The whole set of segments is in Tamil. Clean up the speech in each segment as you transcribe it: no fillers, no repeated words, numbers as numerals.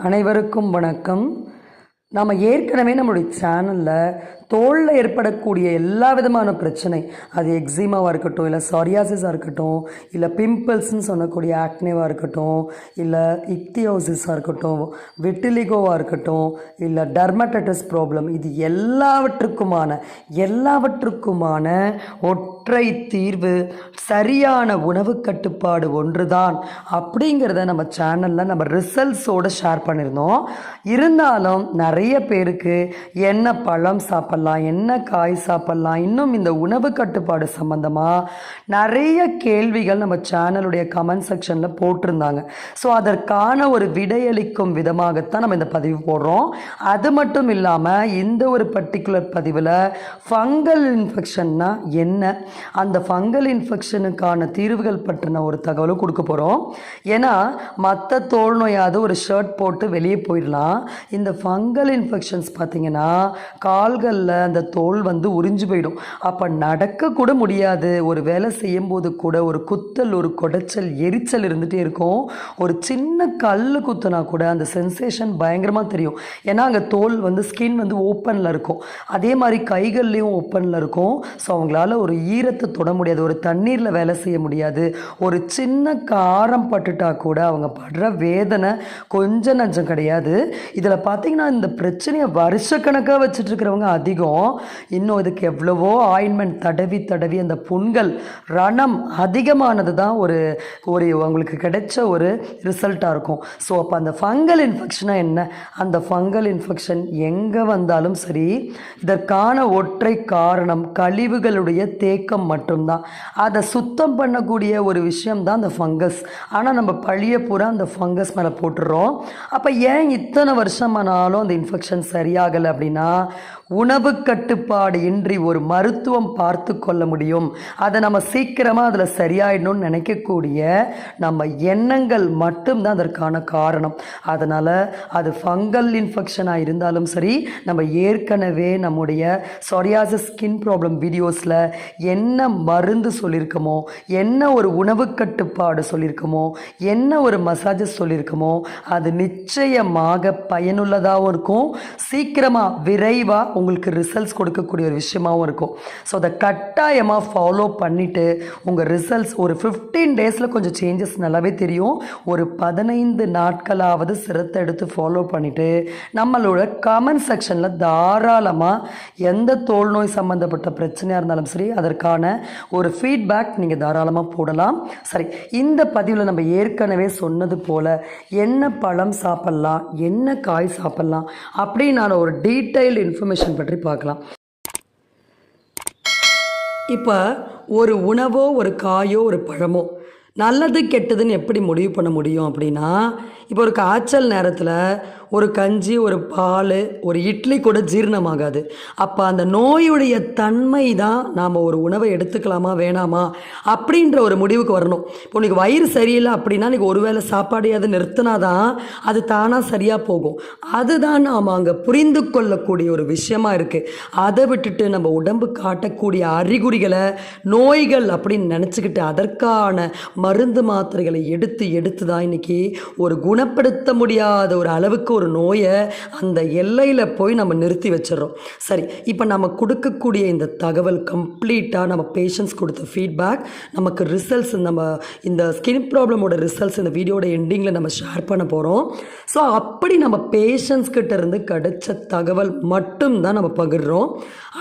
அனைவருக்கும் வணக்கம். நாம் ஏற்கனவே நம்மளுடைய சேனலில் தோலில் ஏற்படக்கூடிய எல்லா விதமான பிரச்சனை, அது எக்ஸிமாவாக இருக்கட்டும், இல்லை சாரியாசிஸாக இருக்கட்டும், இல்லை பிம்பிள்ஸ்ன்னு சொல்லக்கூடிய ஆக்னேவாக இருக்கட்டும், இல்லை இக்தியோசிஸாக இருக்கட்டும், விட்டிலிகோவாக இருக்கட்டும், இல்லை டெர்மடைட்டிஸ் ப்ராப்ளம், இது எல்லாவற்றுக்குமான ஒற்றை தீர்வு சரியான உணவு கட்டுப்பாடு ஒன்றுதான் அப்படிங்கிறத நம்ம சேனலில் நம்ம ரிசல்ட்ஸோடு ஷேர் பண்ணியிருந்தோம். இருந்தாலும் நிறைய பேருக்கு என்ன பழம் சாப்பிடலாம், என்ன காய் சாப்பிடலாம், இன்னும் இந்த உணவு கட்டுப்பாடு சம்பந்தமாக நிறைய கேள்விகள் நம்ம சேனலுடைய கமெண்ட் செக்ஷனில் போட்டிருந்தாங்க. ஸோ அதற்கான ஒரு விடையளிக்கும் விதமாகத்தான் நம்ம இந்த பதிவு போடுறோம். அது மட்டும் இல்லாமல் இந்த ஒரு பர்டிகுலர் பதிவில் ஃபங்கல் இன்ஃபெக்ஷன்னா என்ன, அந்த ஃபங்கல் இன்ஃபெக்ஷனுக்கான தீர்வுகள் பற்றின ஒரு தகவலும் கொடுக்க போகிறோம். ஏன்னா மற்ற தோல் நோயாவது ஒரு ஷர்ட் போட்டு வெளியே போயிடலாம். இந்த ஃபங்கல் இன்ஃபெக்ஷன்ஸ் பார்த்திங்கன்னா கால்களில் அந்த தோல் உறிஞ்சு போயிடும். அப்போ நடக்கக்கூட முடியாது. ஒரு வேலை செய்யும்போது கூட ஒரு குத்தல், ஒரு கொடைச்சல், எரிச்சல் இருந்துகிட்டே இருக்கும். ஒரு சின்ன கல் குத்துனா கூட அந்த சென்சேஷன் பயங்கரமாக தெரியும். ஏன்னா அங்கே தோல் ஸ்கின் ஓப்பனில் இருக்கும். அதே மாதிரி கைகள்லேயும் ஓப்பனில் இருக்கும். ஸோ அவங்களால ஒரு ஈரத்தை தொட முடியாது, ஒரு தண்ணீரில் வேலை செய்ய முடியாது. ஒரு சின்ன காரம் பட்டுட்டா கூட அவங்க படுற வேதனை கொஞ்சம் நஞ்சம் கிடையாது. இதில் பார்த்தீங்கன்னா இந்த பிரச்சனையை வருஷக்கணக்காக வச்சுட்டு இருக்கிறவங்க அதிகம். இன்னும் இதுக்கு எவ்வளவோ ஆயின்மெண்ட் தடவி அந்த புண்கள் ரணம் அதிகமானது தான் ஒரு உங்களுக்கு கிடைச்ச ஒரு ரிசல்ட்டாக இருக்கும். ஸோ அப்போ அந்த ஃபங்கல் இன்ஃபெக்ஷனாக என்ன, அந்த ஃபங்கல் இன்ஃபெக்ஷன் எங்கே வந்தாலும் சரி, இதற்கான ஒற்றை காரணம் கழிவுகளுடைய தேக்கம் மட்டும்தான். அதை சுத்தம் பண்ணக்கூடிய ஒரு விஷயம்தான் அந்த ஃபங்கஸ். ஆனால் நம்ம பழிய பூரா அந்த ஃபங்கஸ் மேலே போட்டுடுறோம். அப்போ ஏன் இத்தனை வருஷமானாலும் அந்த இன்ஃபெக்ஷன் சரியாகலை அப்படின்னா, உணவு கட்டுப்பாடு இன்றி ஒரு மருத்துவம் பார்த்து கொள்ள முடியும். அதை நம்ம சீக்கிரமாக அதில் சரியாயிடணும்னு நினைக்கக்கூடிய நம்ம எண்ணங்கள் மட்டும்தான் அதற்கான காரணம். அதனால் அது ஃபங்கல் இன்ஃபெக்ஷனாக இருந்தாலும் சரி, நம்ம ஏற்கனவே நம்முடைய சொரியாசிஸ் ஸ்கின் ப்ராப்ளம் வீடியோஸில் என்ன மருந்து சொல்லியிருக்கோமோ, என்ன ஒரு உணவு கட்டுப்பாடு சொல்லியிருக்கோமோ, என்ன ஒரு மசாஜஸ் சொல்லியிருக்கோமோ, அது நிச்சயமாக பயனுள்ளதாகவும் இருக்கும், சீக்கிரமாக விரைவாக உங்களுக்கு ரிசல்ட்ஸ் கொடுக்கக்கூடிய ஒரு விஷயமாகவும் இருக்கும். ஸோ அதை கட்டாயமாக ஃபாலோ பண்ணிவிட்டு உங்கள் ரிசல்ட்ஸ் ஒரு 15 டேஸில் கொஞ்சம் சேஞ்சஸ் நல்லாவே தெரியும். ஒரு 15 நாட்களாவது சிரத்தை எடுத்து ஃபாலோ பண்ணிவிட்டு நம்மளோட கமெண்ட் செக்ஷனில் தாராளமாக எந்த தோல் நோய் சம்மந்தப்பட்ட பிரச்சனையாக இருந்தாலும் சரி, அதற்கான ஒரு ஃபீட்பேக் நீங்கள் தாராளமாக போடலாம். சரி, இந்த பதிவில் நம்ம ஏற்கனவே சொன்னது போல் என்ன பழம் சாப்பிட்லாம், என்ன காய் சாப்பிட்லாம் அப்படின்னான ஒரு டீட்டெயில்டு இன்ஃபர்மேஷன் பற்றி பார்க்கலாம். இப்போ ஒரு உணவோ, ஒரு காயோ, ஒரு பழமோ நல்லது கெட்டதுன்னு எப்படி முடிவு பண்ண முடியும் அப்படின்னா, இப்போ ஒரு காய்ச்சல் நேரத்தில் ஒரு கஞ்சி, ஒரு பால், ஒரு இட்லி கூட ஜீரணமாகாது. அப்போ அந்த நோயுடைய தன்மை தான் நாம் ஒரு உணவை எடுத்துக்கலாமா வேணாமா அப்படின்ற ஒரு முடிவுக்கு வரணும். இப்போ உனக்கு வயிறு சரியில்லை அப்படின்னா நீங்கள் ஒருவேளை சாப்பாடையாவது நிறுத்தினா தான் அது தானாக சரியாக போகும். அதுதான் நாம் அங்கே புரிந்து கொள்ளக்கூடிய ஒரு விஷயமா இருக்குது. அதை விட்டுட்டு நம்ம உடம்பு காட்டக்கூடிய அறிகுறிகளை நோய்கள் அப்படின்னு நினச்சிக்கிட்டு அதற்கான மருந்து மாத்திரைகளை எடுத்து தான் இன்றைக்கி ஒரு குணப்படுத்த முடியாத ஒரு அளவுக்கு ஒரு நோயை அந்த எல்லையில் போய் நம்ம நிறுத்தி வச்சிடறோம். சரி, இப்போ நம்ம கொடுக்கக்கூடிய இந்த தகவல் கம்ப்ளீட்டாக நம்ம பேஷண்ட்ஸ் கொடுத்த ஃபீட்பேக், நமக்கு ரிசல்ட்ஸ், நம்ம இந்த ஸ்கின் ப்ராப்ளமோட ரிசல்ட்ஸ் இந்த வீடியோட எண்டிங்கில் நம்ம ஷேர் பண்ண போகிறோம். ஸோ அப்படி நம்ம பேஷண்ட்ஸ் கிட்ட இருந்து கிடைச்ச தகவல் மட்டும்தான் நம்ம பகிர்றோம்.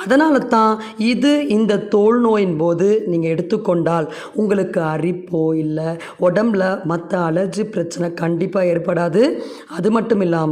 அதனால தான் இது இந்த தோல் நோயின் போது நீங்கள் எடுத்துக்கொண்டால் உங்களுக்கு அரிப்போ இல்லை உடம்புல மற்ற அலர்ஜி பிரச்சனை கண்டிப்பாக ஏற்படாது. அது மட்டும் இல்லாமல்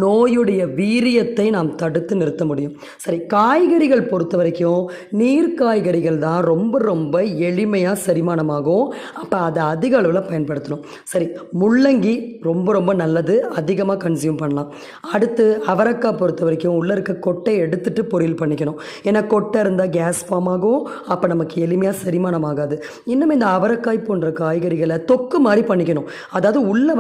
நோயுடைய வீரியத்தை நாம் தடுத்து நிறுத்த முடியும். சரி, காய்கறிகள் பொறுத்த வரைக்கும் நீர் காய்கறிகள் தான் ரொம்ப ரொம்ப எளிமையாக செரிமானமாகும். அப்போ அதை அதிக அளவில் பயன்படுத்தணும். சரி, முள்ளங்கி ரொம்ப ரொம்ப நல்லது, அதிகமாக கன்சியூம் பண்ணலாம். அடுத்து அவரைக்காய் பொறுத்த வரைக்கும் உள்ளே இருக்க கொட்டையை எடுத்துகிட்டு பொரியல் பண்ணிக்கணும். ஏன்னா கொட்டை இருந்தால் கேஸ் ஃபார்ம் ஆகும். அப்போ நமக்கு எளிமையாக செரிமானம் ஆகாது. இன்னும் இந்த அவரைக்காய் போன்ற காய்கறிகளை தொக்கு மாதிரி பண்ணிக்கணும். அதாவது உள்ளே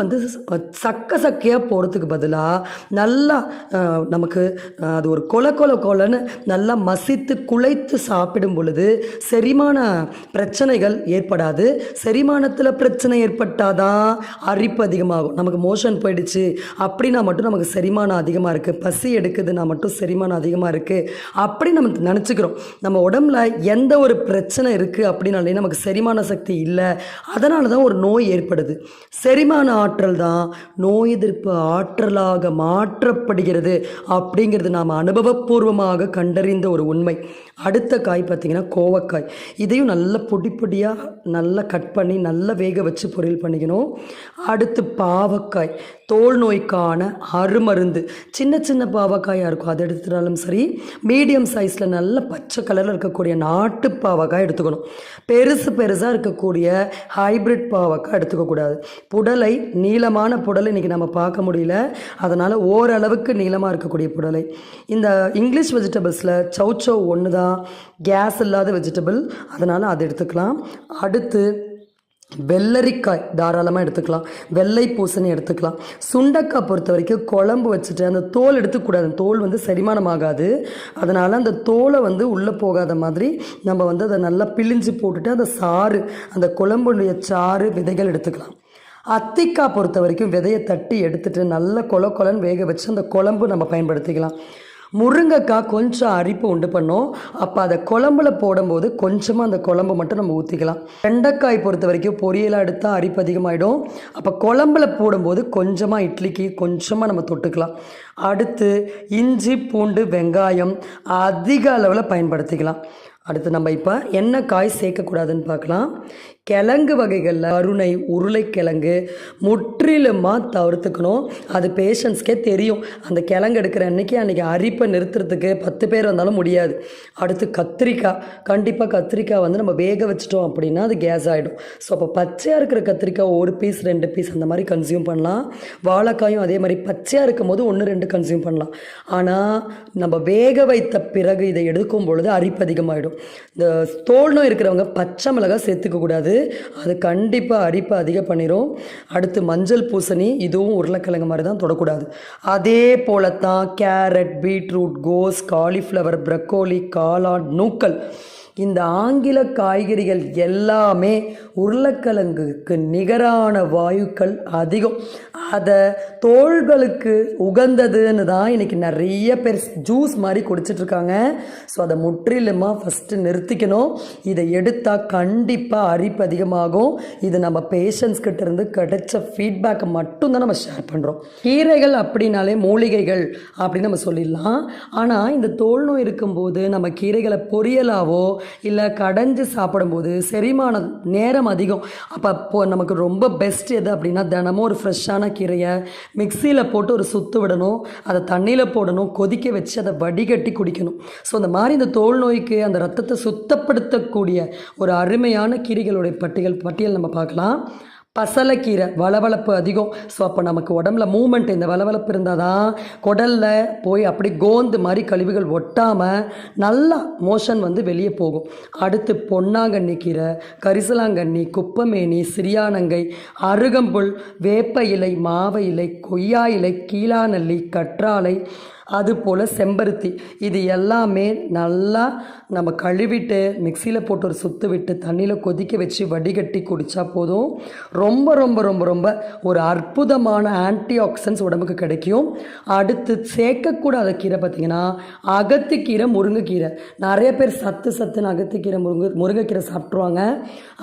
சக்கையாக போகிறதுக்கு பதிலாக நல்லா நமக்கு அது ஒரு கொலன்னு நல்லா மசித்து குழைத்து சாப்பிடும் பொழுது செரிமான பிரச்சனைகள் ஏற்படாது. செரிமானத்தில் பிரச்சனை ஏற்பட்டாதான் அரிப்பு அதிகமாகும். நமக்கு மோஷன் போயிடுச்சு அப்படின்னா மட்டும் நமக்கு செரிமானம் அதிகமாக இருக்குது, பசி எடுக்குதுன்னா மட்டும் செரிமானம் அதிகமாக இருக்குது அப்படி நம்ம நினச்சிக்கிறோம். நம்ம உடம்புல எந்த ஒரு பிரச்சனை இருக்குது அப்படின்னாலே நமக்கு செரிமான சக்தி இல்லை, அதனால தான் ஒரு நோய் ஏற்படுது. செரிமான ஆற்றல் தான் நோய் எதிர்ப்பு ஆற்றலாக மாற்றப்படுகிறது அப்படிங்கிறது நாம் அனுபவபூர்வமாக கண்டறிந்த ஒரு உண்மை. அடுத்த காய் பார்த்திங்கன்னா கோவக்காய். இதையும் நல்ல பொடி பொடியாக நல்லா கட் பண்ணி நல்லா வேக வச்சு பொரியல் பண்ணிக்கணும். அடுத்து பாவக்காய், தோல் நோய்க்கான அருமருந்து. சின்ன சின்ன பாவக்காயாக இருக்கும், அதை எடுத்துட்டாலும் சரி. மீடியம் சைஸில் நல்ல பச்சை கலரில் இருக்கக்கூடிய நாட்டு பாவக்காய் எடுத்துக்கணும். பெருசாக இருக்கக்கூடிய ஹைப்ரிட் பாவக்காய் எடுத்துக்கக்கூடாது. புடலை, நீளமான புடலை இன்றைக்கி நம்ம பார்க்க முடியல, அதனால் ஓரளவுக்கு நீளமாக இருக்கக்கூடிய புடலை. இந்த இங்கிலீஷ் வெஜிடபிள்ஸில் சௌச்சோ ஒன்று தான் கேஸ் இல்லாத வெஜிடபிள், அதனால் அதை எடுத்துக்கலாம். அடுத்து வெள்ளரிக்காய் தாராளமாக எடுத்துக்கலாம், வெள்ளை பூசணி எடுத்துக்கலாம். சுண்டைக்காய் பொறுத்த வரைக்கும் குழம்பு வச்சுட்டு அந்த தோல் எடுத்துக்கூடாது, தோல் வந்து செரிமானமாகாது. அதனால் அந்த தோலை வந்து உள்ளே போகாத மாதிரி நம்ம வந்து அதை நல்லா பிழிஞ்சு போட்டுட்டு அந்த சாறு, அந்த குழம்புடைய சாறு விதைகள் எடுத்துக்கலாம். அத்திக்காய் பொறுத்த வரைக்கும் விதையை தட்டி எடுத்துகிட்டு நல்லா கொலன்னு வேக வச்சு அந்த குழம்பு நம்ம பயன்படுத்திக்கலாம். முருங்கைக்காய் கொஞ்சம் அரிப்பு உண்டு பண்ணோம், அப்போ அதை குழம்புல போடும்போது கொஞ்சமாக அந்த குழம்பு மட்டும் நம்ம ஊற்றிக்கலாம். வெண்டைக்காய் பொறுத்த வரைக்கும் பொரியலாக எடுத்தால் அரிப்பு அதிகமாகிடும், அப்போ குழம்புல போடும்போது கொஞ்சமாக இட்லிக்கு கொஞ்சமாக நம்ம தொட்டுக்கலாம். அடுத்து இஞ்சி பூண்டு வெங்காயம் அதிக அளவில் பயன்படுத்திக்கலாம். அடுத்து நம்ம இப்போ என்ன காய் சேர்க்கக்கூடாதுன்னு பார்க்கலாம். கிழங்கு வகைகளில் கருணை, உருளைக்கிழங்கு முற்றிலுமாக தவிர்த்துக்கணும். அது பேஷண்ட்ஸ்க்கே தெரியும். அந்த கிழங்கு எடுக்கிற அன்றைக்கி அரிப்பை நிறுத்துறதுக்கு 10 பேர் வந்தாலும் முடியாது. அடுத்து கத்திரிக்காய், கண்டிப்பாக கத்திரிக்காய் வந்து நம்ம வேக வச்சிட்டோம் அப்படின்னா அது கேஸ் ஆகிடும். ஸோ அப்போ பச்சையாக இருக்கிற கத்திரிக்காய் 1 பீஸ் 2 பீஸ் அந்த மாதிரி கன்சியூம் பண்ணலாம். வாழைக்காயும் அதே மாதிரி பச்சையாக இருக்கும் போது 1-2 கன்சியூம் பண்ணலாம். ஆனால் நம்ம வேக வைத்த பிறகு இதை எடுக்கும் பொழுது அரிப்பு அதிகமாகிடும். இந்த தோல் நோய் இருக்கிறவங்க பச்சை மிளகாய் சேர்த்துக்கக்கூடாது, அது கண்டிப்பாக அரிப்பை அதிகம் பண்ணிடும். அடுத்து மஞ்சள் பூசணி, இதுவும் உருளைக்கிழங்கு மாதிரி தான், தொடக்கூடாது. அதே போல தான் கேரட், பீட்ரூட், கோஸ், காலிஃப்ளவர், ப்ரக்கோலி, காளான், நூக்கல், இந்த ஆங்கில காய்கறிகள் எல்லாமே உருளைக்கிழங்குக்கு நிகரான வாயுக்கள் அதிகம். அதை தோள்களுக்கு உகந்ததுன்னு தான் இன்றைக்கி நிறைய பேர் ஜூஸ் மாதிரி குடிச்சிட்ருக்காங்க. ஸோ அதை முற்றிலுமாக ஃபஸ்ட்டு நிறுத்திக்கணும். இதை எடுத்தால் கண்டிப்பாக அரிப்பு அதிகமாகும். இது நம்ம பேஷண்ட்ஸ்கிட்ட இருந்து கிடைச்ச ஃபீட்பேக்கை மட்டும்தான் நம்ம ஷேர் பண்ணுறோம். கீரைகள் அப்படின்னாலே மூலிகைகள் அப்படின்னு நம்ம சொல்லிடலாம். ஆனால் இந்த தோல் நோய் இருக்கும்போது நம்ம கீரைகளை பொரியலாவோ இல்லை கடைஞ்சி சாப்பிடும்போது செரிமான நேரம் அதிகம். அப்போ நமக்கு ரொம்ப பெஸ்ட் எது அப்படின்னா தினமும் ஒரு ஃப்ரெஷ்ஷான கீரையை மிக்சியில் போட்டு ஒரு சுத்து விடணும், அதை தண்ணியில் போடணும், கொதிக்க வச்சு அதை வடிகட்டி குடிக்கணும். ஸோ அந்த மாதிரி இந்த தோல் நோய்க்கு அந்த ரத்தத்தை சுத்தப்படுத்தக்கூடிய ஒரு அருமையான கீரைகளுடைய பட்டியல் நம்ம பார்க்கலாம். பசலைக்கீரை, வளவளப்பு அதிகம். ஸோ அப்போ நமக்கு உடம்புல மூமெண்ட், இந்த வளவளப்பு இருந்தால் தான் குடலில் போய் அப்படி கோந்து மாதிரி கழிவுகள் ஒட்டாமல் நல்லா மோஷன் வந்து வெளியே போகும். அடுத்து பொன்னாங்கண்ணி கீரை, கரிசலாங்கண்ணி, குப்பமேனி, சிறியானங்கை, அருகம்புல், வேப்ப இலை, மாவை இலை, கொய்யா இலை, கீழாநெல்லி, கற்றாழை, அதுபோல் செம்பருத்தி, இது எல்லாமே நல்லா நம்ம கழுவிட்டு மிக்சியில் போட்டு ஒரு சுற்று விட்டு தண்ணியில் கொதிக்க வச்சு வடிகட்டி குடித்தா போதும். ரொம்ப ரொம்ப ரொம்ப ரொம்ப ஒரு அற்புதமான ஆன்டி ஆக்சிடென்ட்ஸ் உடம்புக்கு கிடைக்கும். அடுத்து சேர்க்கக்கூடாத கீரை பார்த்திங்கன்னா அகத்திக்கீரை, முருங்கைக்கீரை. நிறைய பேர் சத்துன்னு அகத்திக்கீரை, முருங்கைக்கீரை சாப்பிட்ருவாங்க.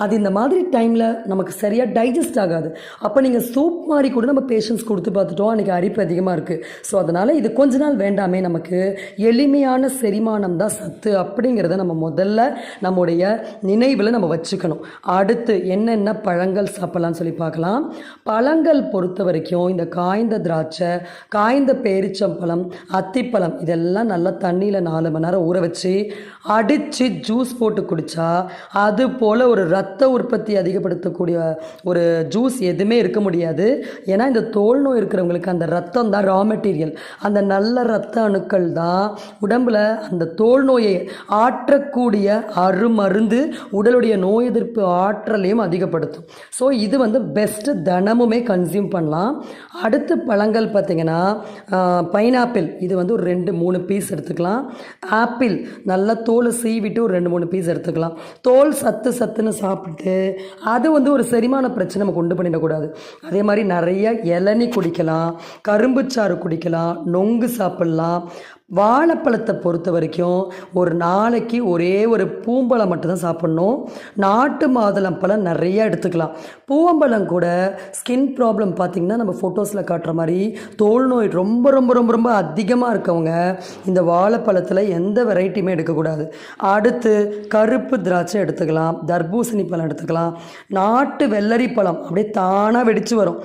அது இந்த மாதிரி டைமில் நமக்கு சரியாக டைஜஸ்ட் ஆகாது. அப்போ நீங்கள் சூப் மாதிரி கூட நம்ம பேஷண்ட்ஸ் கொடுத்து பார்த்துட்டோம், அன்றைக்கி அரிப்பு அதிகமாக இருக்குது. ஸோ அதனால் இது கொஞ்ச நாள் வேண்டாமே, நமக்கு எளிமையான செரிமானம் தான் சத்து அப்படிங்கிறத நம்ம முதல்ல நம்முடைய நினைவில் நம்ம வச்சுக்கணும். அடுத்து என்னென்ன பழங்கள் சாப்பிட்லான்னு சொல்லி பார்க்கலாம். பழங்கள் பொறுத்த வரைக்கும் இந்த காய்ந்த திராட்சை, காய்ந்த பேரிச்சம்பழம், அத்திப்பழம் இதெல்லாம் நல்லா தண்ணியில் 4 மணி நேரம் ஊற வச்சு அடித்து ஜூஸ் போட்டு குடித்தா அது போல் ஒரு இரத்த உற்பத்தி அதிகப்படுத்தக்கூடிய ஒரு ஜூஸ் எதுவுமே இருக்க முடியாது. ஏன்னா இந்த தோல் நோய் இருக்கிறவங்களுக்கு அந்த ரத்தம் தான் ரா மெட்டீரியல். அந்த நல்ல இரத்த அணுக்கள் தான் உடம்புல அந்த தோல் நோயை ஆற்றக்கூடிய அருமருந்து உடலுடைய நோய் எதிர்ப்பு ஆற்றலையும் அதிகப்படுத்தும். ஸோ இது வந்து பெஸ்ட்டு, தினமுமே கன்சியூம் பண்ணலாம். அடுத்து பழங்கள் பார்த்திங்கன்னா பைனாப்பிள், இது வந்து ஒரு 2-3 பீஸ் எடுத்துக்கலாம். ஆப்பிள் நல்லா தோலை சீவிட்டு ஒரு 2-3 பீஸ் எடுத்துக்கலாம். தோல் சத்துன்னு சாப்பிட்டு அது வந்து ஒரு செரிமான பிரச்சனை நம்ம கொண்டு பண்ணிடக்கூடாது. அதே மாதிரி நிறைய இளநீ குடிக்கலாம், கரும்புச்சாறு குடிக்கலாம், நொங்கு சாப்பிட்லாம். வாழைப்பழத்தை பொறுத்த வரைக்கும் ஒரு நாளைக்கு ஒரே ஒரு பூம்பழம் மட்டும்தான் சாப்பிட்ணும். நாட்டு மாதுளம் பழம் நிறைய எடுத்துக்கலாம். பூவம்பழம் கூட ஸ்கின் ப்ராப்ளம் பார்த்திங்கன்னா நம்ம ஃபோட்டோஸில் காட்டுற மாதிரி தோல் நோய் ரொம்ப ரொம்ப ரொம்ப ரொம்ப அதிகமாக இருக்கவங்க இந்த வாழைப்பழத்தில் எந்த வெரைட்டியுமே எடுக்கக்கூடாது. அடுத்து கருப்பு திராட்சை எடுத்துக்கலாம், தர்பூசணி பழம் எடுத்துக்கலாம், நாட்டு வெள்ளரி பழம் அப்படியே தானாக வெடித்து வரும்,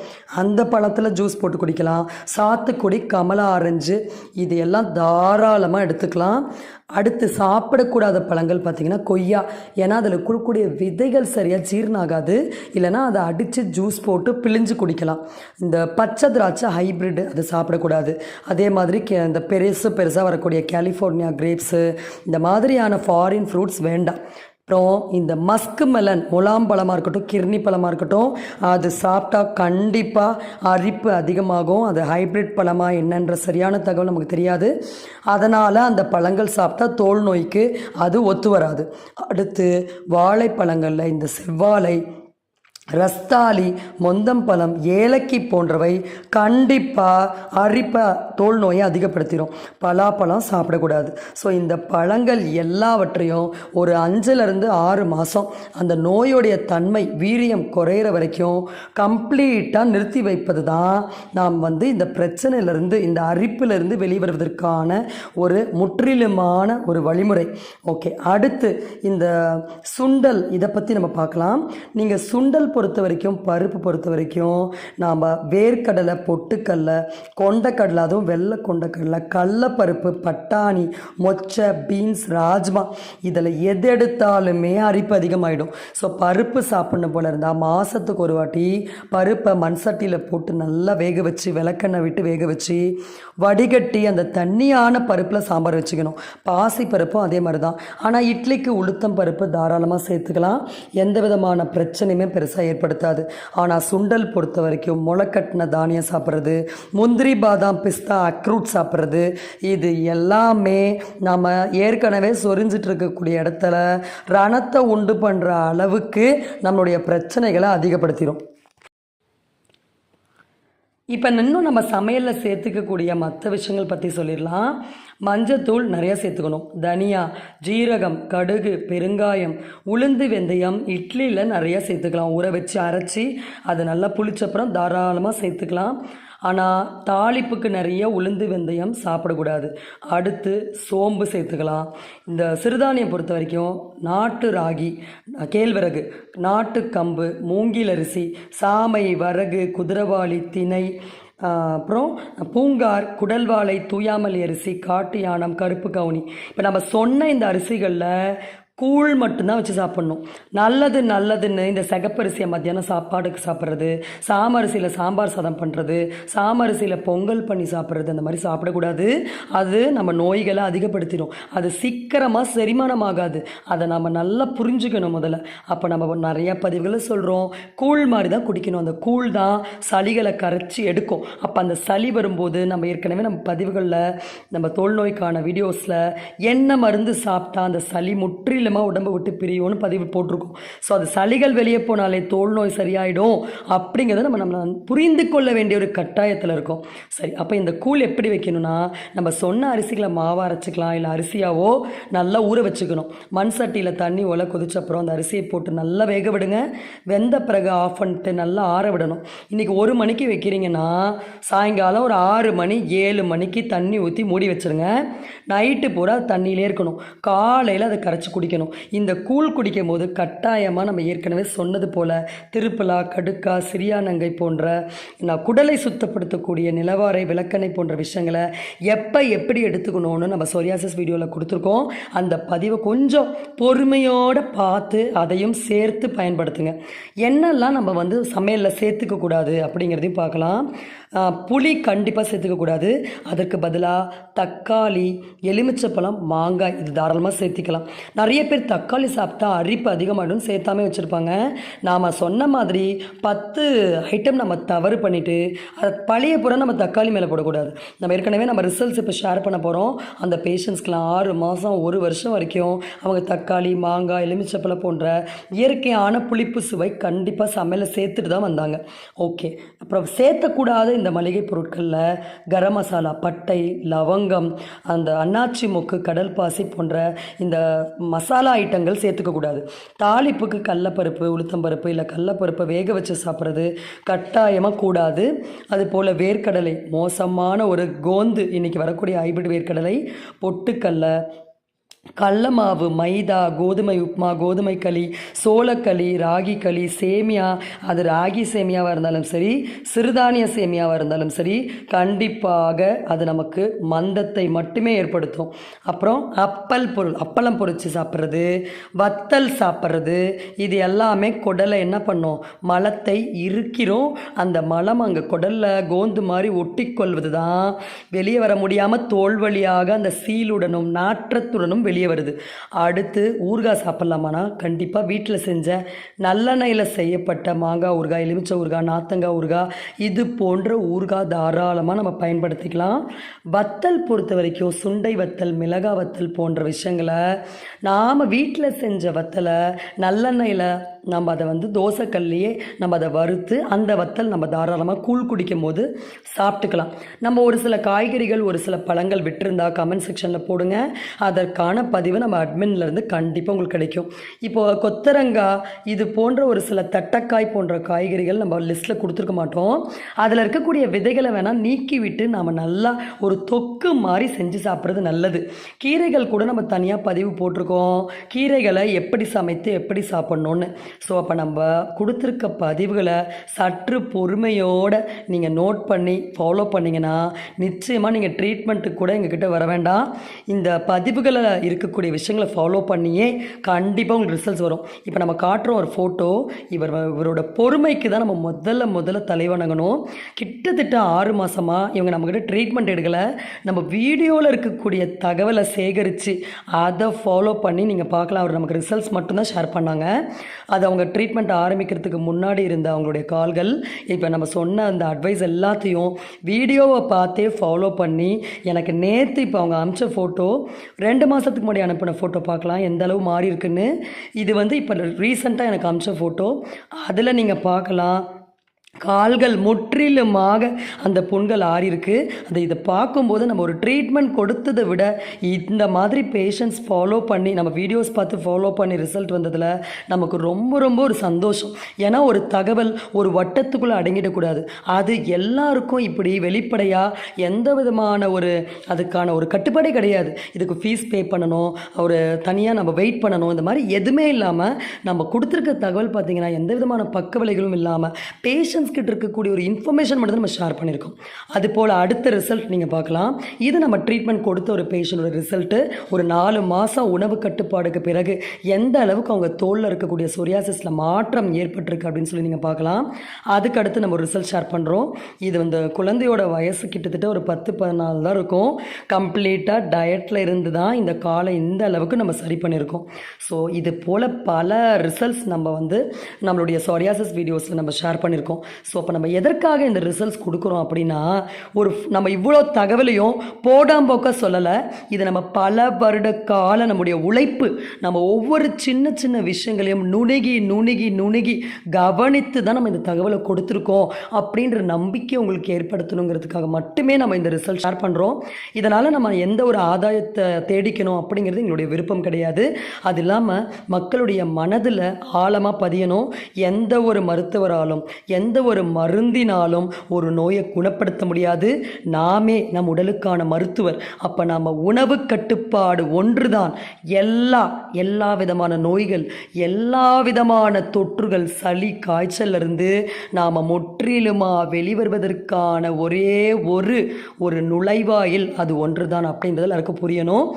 அந்த பழத்தில் ஜூஸ் போட்டு குடிக்கலாம். சாத்துக்குடி, கமலா ஆரஞ்சு, இது எல்லாம் தாராளமாக எடுத்துக்கலாம். அடுத்து சாப்பிடக்கூடாத பழங்கள் பார்த்திங்கன்னா கொய்யா, ஏன்னா அதில் கொடுக்கக்கூடிய விதைகள் சரியாக ஜீரணம் ஆகாது, இல்லைனா அதை அடித்து ஜூஸ் போட்டு பிழிஞ்சு குடிக்கலாம். இந்த பச்சை திராட்சை ஹைப்ரிட், அது சாப்பிடக்கூடாது. அதே மாதிரி இந்த பெருசாக வரக்கூடிய கலிஃபோர்னியா கிரேப்ஸு, இந்த மாதிரியான ஃபாரின் ஃப்ரூட்ஸ் வேண்டாம். அப்புறம் இந்த மஸ்க் மெலன், முலாம்பழமாக இருக்கட்டும், கிர்னி பழமாக இருக்கட்டும், அது சாப்பிட்டா கண்டிப்பாக அரிப்பு அதிகமாகும். அது ஹைப்ரிட் பழமாக என்னன்ற சரியான தகவல் நமக்கு தெரியாது. அதனால் அந்த பழங்கள் சாப்பிட்டா தோல் நோய்க்கு அது ஒத்து வராது. அடுத்து வாழைப்பழங்களில் இந்த செவ்வாழை, ரஸ்தாளி, மொந்தம்பழம், ஏலக்கி போன்றவை கண்டிப்பாக அரிப்பை, தோல் நோயை அதிகப்படுத்திடும். பலாப்பழம் சாப்பிடக்கூடாது. ஸோ இந்த பழங்கள் எல்லாவற்றையும் ஒரு 5-6 மாதம் அந்த நோயுடைய தன்மை, வீரியம் குறையிற வரைக்கும் கம்ப்ளீட்டாக நிறுத்தி வைப்பது தான் நாம் வந்து இந்த பிரச்சனையிலேருந்து, இந்த அரிப்பிலிருந்து வெளிவருவதற்கான ஒரு முற்றிலுமான ஒரு வழிமுறை. ஓகே, அடுத்து இந்த சுண்டல், இதை பற்றி நம்ம பார்க்கலாம். நீங்கள் சுண்டல் பொறுத்த வரைக்கும், பருப்பு பொறுத்த வரைக்கும் நாம் வேர்க்கடலை, பொட்டுக்கடலை, கொண்டக்கடலை, அதுவும் வெள்ளை கொண்டக்கடலை, கடலைப்பருப்பு, பட்டாணி, மொச்சை, பீன்ஸ், ராஜ்மா, இதில் எது எடுத்தாலுமே அரிப்பு அதிகமாகிடும். ஸோ பருப்பு சாப்பிட்ணும் போல இருந்தால் மாதத்துக்கு ஒரு வாட்டி பருப்பை மண் சட்டியில் போட்டு நல்லா வேக வச்சு, விளக்கெண்ணெய் விட்டு வேக வச்சு வடிகட்டி அந்த தண்ணியான பருப்பில் சாம்பார் வச்சுக்கணும். பாசி பருப்பும் அதே மாதிரி தான். ஆனால் இட்லிக்கு உளுத்தம் பருப்பு தாராளமாக சேர்த்துக்கலாம், எந்த விதமான பிரச்சனையுமே பெருசாக ஏற்படுத்தாது. ஆனால் சுண்டல் பொறுத்த வரைக்கும் முளைக்கட்டின தானியம் சாப்பிட்றது, முந்திரி, பாதாம், பிஸ்தா, அக்ரூட் சாப்பிட்றது, இது எல்லாமே நம்ம ஏற்கனவே சொரிஞ்சிட்டு இருக்கக்கூடிய இடத்துல ரணத்தை உண்டு பண்ணுற அளவுக்கு நம்மளுடைய பிரச்சனைகளை அதிகப்படுத்திடும். இப்போ இன்னும் நம்ம சமையலில் சேர்த்துக்கக்கூடிய மற்ற விஷயங்கள் பற்றி சொல்லிடலாம். மஞ்சத்தூள் நிறையா சேர்த்துக்கணும். தனியா, ஜீரகம், கடுகு, பெருங்காயம், உளுந்து, வெந்தயம் இட்லியில் நிறையா சேர்த்துக்கலாம். ஊற வச்சு அரைச்சி அதை நல்லா புளிச்சப்புறம் தாராளமாக சேர்த்துக்கலாம். ஆனால் தாளிப்புக்கு நிறைய உளுந்து, வெந்தயம் சாப்பிடக்கூடாது. அடுத்து சோம்பு சேர்த்துக்கலாம். இந்த சிறுதானியம் பொறுத்த வரைக்கும் நாட்டு ராகி, கேழ்வரகு, நாட்டு கம்பு, மூங்கில் அரிசி, சாமை, வரகு, குதிரவாளி, திணை, அப்புறம் பூங்கார், குடல்வாளை, தூயாமல்லி அரிசி, காட்டு யானம், கருப்பு கவுனி, இப்போ நம்ம சொன்ன இந்த அரிசிகளில் கூழ் மட்டும்தான் வச்சு சாப்பிட்ணும். நல்லதுன்னு இந்த சிகப்பரிசியை மத்தியானம் சாப்பாடுக்கு சாப்பிட்றது, சாமரிசியில் சாம்பார் சாதம் பண்ணுறது, சாமரிசியில் பொங்கல் பண்ணி சாப்பிட்றது, அந்த மாதிரி சாப்பிடக்கூடாது. அது நம்ம நோய்களை அதிகப்படுத்திடும். அது சீக்கிரமாக செரிமானமாகாது. அதை நம்ம நல்லா புரிஞ்சுக்கணும் முதல்ல. அப்போ நம்ம நிறையா பதிவுகளை சொல்கிறோம், கூழ் மாதிரி தான் குடிக்கணும். அந்த கூழ் தான் சளிகளை கரைச்சி எடுக்கும். அப்போ அந்த சளி வரும்போது நம்ம ஏற்கனவே நம்ம பதிவுகளில், நம்ம தோல் நோய்க்கான வீடியோஸில் என்ன மருந்து சாப்பிட்டா அந்த சளி முற்றிலும் உடம்பை விட்டு பிரியும்னு பதிவு போட்டிருக்கோம். ஸோ அது சளிகள் வெளியே போனாலே தோல் நோய் சரியாயிடும் அப்படிங்கிறத நம்ம புரிந்து கொள்ள வேண்டிய ஒரு கட்டாயத்தில் இருக்கும். சரி, அப்போ இந்த கூழ் எப்படி வைக்கணும்னா, நம்ம சொன்ன அரிசிகளை மாவாக அரைச்சிக்கலாம், இல்லை அரிசியாவோ நல்லா ஊற வச்சுக்கணும். மண் சட்டியில் தண்ணி ஒலை கொதிச்சப்புறம் அந்த அரிசியை போட்டு நல்லா வேக விடுங்க. வெந்த பிறகு ஆஃப் பண்ணிட்டு நல்லா ஆற விடணும். இன்றைக்கி 1 மணிக்கு வைக்கிறீங்கன்னா சாயங்காலம் ஒரு 6 மணி 7 மணிக்கு தண்ணி ஊற்றி மூடி வச்சுருங்க. நைட்டு பூரா தண்ணியிலே இருக்கணும். காலையில் அதை கரைச்சி குடிக்கணும். இந்த கூழ் குடிக்கும் போது கட்டாயமாக நம்ம ஏற்கனவே சொன்னது போல் திருப்பலா, கடுக்கா, சிறியானங்கை போன்ற குடலை சுத்தப்படுத்தக்கூடிய நிலவாரை, விளக்கெண்ணெய் போன்ற விஷயங்களை எப்போ எப்படி எடுத்துக்கணும்னு நம்ம சொரியாசிஸ் வீடியோவில் கொடுத்துருக்கோம். அந்த பதிவை கொஞ்சம் பொறுமையோடு பார்த்து அதையும் சேர்த்து பயன்படுத்துங்க. என்னெல்லாம் நம்ம சமையலில் சேர்த்துக்கக்கூடாது அப்படிங்கிறதையும் பார்க்கலாம். புளி கண்டிப்பாக சேர்த்துக்கக்கூடாது. அதற்கு பதிலாக தக்காளி, எலுமிச்சப்பழம், மாங்காய் இது தாராளமாக சேர்த்திக்கலாம். நிறைய பேர் தக்காளி சாப்பிட்டா அரிப்பு அதிகமாகிடும் சேர்த்தாமே வச்சுருப்பாங்க. நாம் சொன்ன மாதிரி 10 ஐட்டம் நம்ம தவறு பண்ணிவிட்டு அதை பழைய பூரா நம்ம தக்காளி மேலே போடக்கூடாது. நம்ம ஏற்கனவே நம்ம ரிசல்ட்ஸ் இப்போ ஷேர் பண்ண போகிறோம். அந்த பேஷண்ட்ஸ்க்கெலாம் 6 மாதம் 1 வருஷம் வரைக்கும் அவங்க தக்காளி, மாங்காய், எலுமிச்சப்பழம் போன்ற இயற்கையான புளிப்பு சுவை கண்டிப்பாக சமையலில் சேர்த்துட்டு தான் வந்தாங்க. ஓகே, அப்புறம் சேர்த்தக்கூடாத இந்த மளிகை பொருட்களில் கரம் மசாலா, பட்டை, லவங்கம், அந்த அன்னாச்சி மொக்கு, கடல் பாசி போன்ற இந்த மசாலா ஐட்டங்கள் சேர்த்துக்கக்கூடாது. தாளிப்புக்கு கடலப்பருப்பு, உளுத்தம்பருப்பு இல்லை கடலப்பருப்பை வேக வச்சு சாப்பிட்றது கட்டாயமாக கூடாது. அதுபோல் வேர்க்கடலை, மோசமான ஒரு கோந்து இன்றைக்கி வரக்கூடிய ஹைபிரிட் வேர்க்கடலை, பொட்டுக்கடலை, கடல மாவு, மைதா, கோதுமை உப்புமா, கோதுமை களி, சோளக்களி, ராகி களி, சேமியா, அது ராகி சேமியாவாக இருந்தாலும் சரி, சிறுதானிய சேமியாவாக இருந்தாலும் சரி, கண்டிப்பாக அது நமக்கு மந்தத்தை மட்டுமே ஏற்படுத்தும். அப்புறம் அப்பளம் பொரித்து சாப்பிட்றது, வத்தல் சாப்பிட்றது, இது எல்லாமே குடலை என்ன பண்ணும், மலத்தை இறுக்கிறோம். அந்த மலம் அங்கே குடலில் கோந்து மாதிரி ஒட்டிக்கொள்வது தான் வெளியே வர முடியாமல் தோல் வழியாக அந்த சீலுடனும் நாற்றத்துடனும் வெளியே வருது. அடுத்து ஊறுகாய் சாப்பிட்லாமானா கண்டிப்பாக வீட்டில் செஞ்ச நல்லெண்ணெயில் செய்யப்பட்ட மாங்காய் ஊறுகாய், எலுமிச்சை ஊறுகாய், நாத்தங்காய் ஊறுகாய், இது போன்ற ஊறுகாய் தாராளமாக நம்ம பயன்படுத்திக்கலாம். வத்தல் பொறுத்த வரைக்கும் சுண்டை வத்தல், மிளகாய் வத்தல் போன்ற விஷயங்களை நாம் வீட்டில் செஞ்ச வத்தலை நல்லெண்ணெயில் நம்ம அதை தோசைக்கல்லையே நம்ம அதை வறுத்து அந்த வத்தல் நம்ம தாராளமாக கூழ் குடிக்கும் போது சாப்பிட்டுக்கலாம். நம்ம ஒரு சில காய்கறிகள், ஒரு சில பழங்கள் விட்டுருந்தா கமெண்ட் செக்ஷனில் போடுங்க. அதற்கான பதிவு நம்ம அட்மின்லேருந்து கண்டிப்பாக உங்களுக்கு கிடைக்கும். இப்போது கொத்தரங்காய், இது போன்ற ஒரு சில தட்டைக்காய் போன்ற காய்கறிகள் நம்ம லிஸ்ட்டில் கொடுத்துருக்க மாட்டோம். அதில் இருக்கக்கூடிய விதைகளை வேணால் நீக்கி விட்டு நம்ம நல்லா ஒரு தொக்கு மாதிரி செஞ்சு சாப்பிட்றது நல்லது. கீரைகள் கூட நம்ம தனியாக பதிவு போட்டிருக்கோம், கீரைகளை எப்படி சமைத்து எப்படி சாப்பிட்ணுன்னு. ஸோ அப்போ நம்ம கொடுத்துருக்க பதிவுகளை சற்று பொறுமையோடு நீங்கள் நோட் பண்ணி ஃபாலோ பண்ணிங்கன்னா நிச்சயமாக நீங்கள் ட்ரீட்மெண்ட்டுக்கு கூட எங்ககிட்ட வர வேண்டாம். இந்த பதிவுகளில் இருக்கக்கூடிய விஷயங்களை ஃபாலோ பண்ணியே கண்டிப்பாக உங்களுக்கு ரிசல்ட்ஸ் வரும். இப்போ நம்ம காட்டுறோம் ஒரு ஃபோட்டோ, இவரோட பொறுமைக்கு தான் நம்ம முதல்ல தலைவணங்கணும். கிட்டத்தட்ட 6 மாதமாக இவங்க நம்மக்கிட்ட ட்ரீட்மெண்ட் எடுக்கலை. நம்ம வீடியோவில் இருக்கக்கூடிய தகவலை சேகரித்து அதை ஃபாலோ பண்ணி நீங்கள் பார்க்கலாம். அவர் நமக்கு ரிசல்ட்ஸ் மட்டும்தான் ஷேர் பண்ணாங்க. அது அவங்க ட்ரீட்மெண்ட் ஆரம்பிக்கிறதுக்கு முன்னாடி இருந்த அவங்களுடைய கால்கள். இப்போ நம்ம சொன்ன அந்த அட்வைஸ் எல்லாத்தையும் வீடியோவை பார்த்தே ஃபாலோ பண்ணி எனக்கு நேற்று இப்போ அவங்க அனுப்பிச்ச ஃபோட்டோ 2 மாதத்துக்கு முன்னாடி அனுப்பின ஃபோட்டோ பார்க்கலாம் எந்த அளவு மாறி இருக்குன்னு. இது இப்போ ரீசெண்டாக எனக்கு அனுப்பிச்ச ஃபோட்டோ, அதில் நீங்கள் பார்க்கலாம் கால்கள் முற்றிலுமாக அந்த புண்கள் ஆறியிருக்கு. இதை பார்க்கும்போது நம்ம ஒரு ட்ரீட்மெண்ட் கொடுத்ததை விட இந்த மாதிரி பேஷண்ட்ஸ் ஃபாலோ பண்ணி நம்ம வீடியோஸ் பார்த்து ஃபாலோ பண்ணி ரிசல்ட் வந்ததில் நமக்கு ரொம்ப ஒரு சந்தோஷம். ஏன்னா ஒரு தகவல் ஒரு வட்டத்துக்குள்ளே அடங்கிடக்கூடாது. அது எல்லாருக்கும் இப்படி வெளிப்படையாக எந்த விதமான அதுக்கான ஒரு கட்டுப்பாடே கிடையாது. இதுக்கு ஃபீஸ் பே பண்ணணும், ஒரு தனியாக நம்ம வெயிட் பண்ணணும், இந்த மாதிரி எதுவுமே இல்லாமல் நம்ம கொடுத்துருக்க தகவல் பார்த்திங்கன்னா எந்த விதமான பக்க விளைவுகளும் இல்லாமல் பேஷண்ட்ஸ் கிட்ட இருக்கக்கூடிய ஒரு இன்ஃபர்மேஷன் மட்டும் நம்ம ஷேர் பண்ணியிருக்கோம். அது போல் அடுத்த ரிசல்ட் நீங்கள் பார்க்கலாம். இது நம்ம ட்ரீட்மெண்ட் கொடுத்த ஒரு பேஷண்டோட ரிசல்ட்டு. ஒரு 4 மாதம் உணவு கட்டுப்பாடுக்கு பிறகு எந்த அளவுக்கு அவங்க தோலில் இருக்கக்கூடிய சொரியாசிஸில் மாற்றம் ஏற்பட்டிருக்கு அப்படின்னு சொல்லி நீங்கள் பார்க்கலாம். அதுக்கு அடுத்து நம்ம ஒரு ரிசல்ட் ஷேர் பண்ணுறோம். இது குழந்தையோட வயசு கிட்டத்தட்ட ஒரு 10-14 தான் இருக்கும். கம்ப்ளீட்டாக டயட்டில் இருந்து தான் இந்த காலை இந்த அளவுக்கு நம்ம சரி பண்ணியிருக்கோம். ஸோ இது போல் பல ரிசல்ட்ஸ் நம்ம நம்மளுடைய சொரியாசிஸ் வீடியோஸில் நம்ம ஷேர் பண்ணியிருக்கோம். ஸோ அப்போ நம்ம எதற்காக இந்த ரிசல்ட்ஸ் கொடுக்குறோம் அப்படின்னா, நம்ம இவ்வளோ தகவலையும் போடாம்போக்க சொல்லலை. இதை நம்ம பல வருட கால நம்முடைய உழைப்பு, நம்ம ஒவ்வொரு சின்ன விஷயங்களையும் நுணுகி கவனித்து தான் நம்ம இந்த தகவலை கொடுத்துருக்கோம் அப்படின்ற நம்பிக்கை உங்களுக்கு ஏற்படுத்தணுங்கிறதுக்காக மட்டுமே நம்ம இந்த ரிசல்ட் ஷேர் பண்ணுறோம். இதனால் நம்ம எந்த ஒரு ஆதாயத்தை தேடிக்கணும் அப்படிங்கிறது எங்களுடைய விருப்பம் கிடையாது. அது இல்லாமல் மக்களுடைய மனதில் ஆழமாக பதியணும். எந்த ஒரு மருத்துவராலும் எந்த ஒரு மருந்தினாலும் ஒரு நோயை குணப்படுத்த முடியாது. நாமே நம் உடலுக்கான மருத்துவர். அப்போ நாம் உணவு கட்டுப்பாடு ஒன்றுதான் எல்லா விதமான நோய்கள், எல்லா விதமான தொற்றுகள், சளி, காய்ச்சலிருந்து நாம் முற்றிலுமாக வெளிவருவதற்கான ஒரே ஒரு நுழைவாயில் அது ஒன்றுதான் அப்படின்றதில் எல்லாருக்கும் புரியணும்.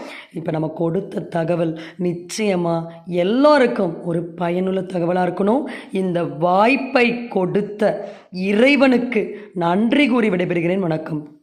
இப்போ நம்ம கொடுத்த தகவல் நிச்சயமாக எல்லாருக்கும் ஒரு பயனுள்ள தகவலாக இருக்கணும். இந்த வாய்ப்பை கொடுத்த இறைவனுக்கு நன்றி கூறி விடைபெறுகிறேன். வணக்கம்.